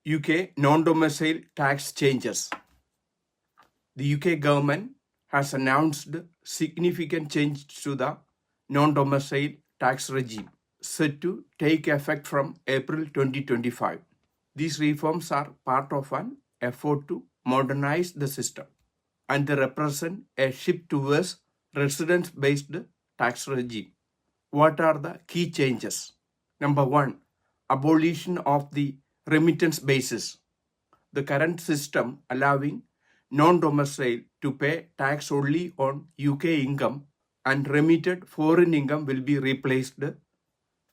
UK non-domicile tax changes. The UK government has announced significant change to the non-domicile tax regime, set to take effect from April 2025. These reforms are part of an effort to modernize the system, and they represent a shift towards residence-based tax regime. What are the key changes? Number one, abolition of the remittance basis. The current system allowing non-domicile to pay tax only on UK income and remitted foreign income will be replaced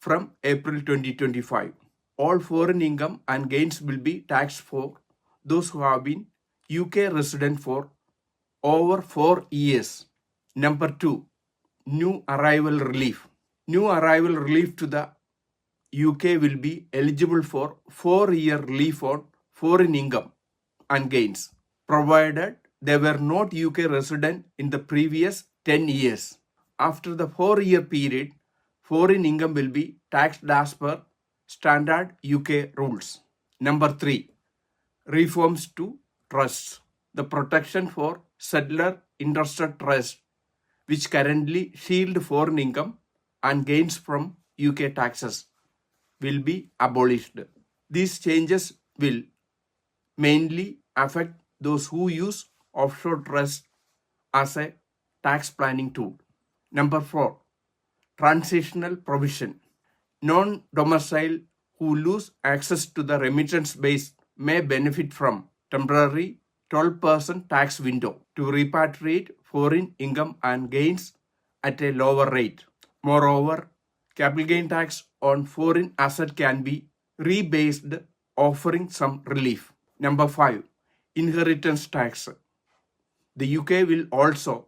from April 2025. All foreign income and gains will be taxed for those who have been UK resident for over 4 years. Number two, new arrival relief. New arrival relief to the UK will be eligible for 4-year relief on foreign income and gains, provided they were not UK resident in the previous 10 years. After the 4-year period, foreign income will be taxed as per standard UK rules. Number three, reforms to trusts. The protection for settler interested trust, which currently shield foreign income and gains from UK taxes, will be abolished. These changes will mainly affect those who use offshore trust as a tax planning tool. Number four, transitional provision. Non-domicile who lose access to the remittance base may benefit from temporary 12% tax window to repatriate foreign income and gains at a lower rate. Moreover, capital gain tax on foreign asset can be rebased, offering some relief. Number five, inheritance tax. The UK will also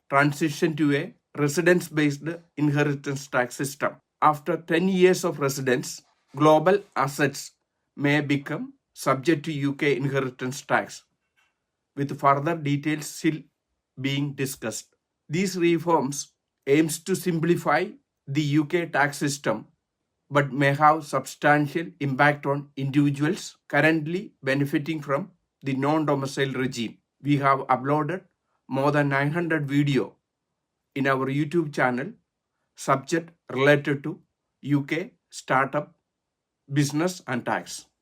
transition to a residence-based inheritance tax system. After 10 years of residence, global assets may become subject to UK inheritance tax, with further details still being discussed. These reforms aims to simplify the UK tax system but may have substantial impact on individuals currently benefiting from the non-domicile regime. We have uploaded more than 900 videos in our YouTube channel, subject related to UK startup, business and tax.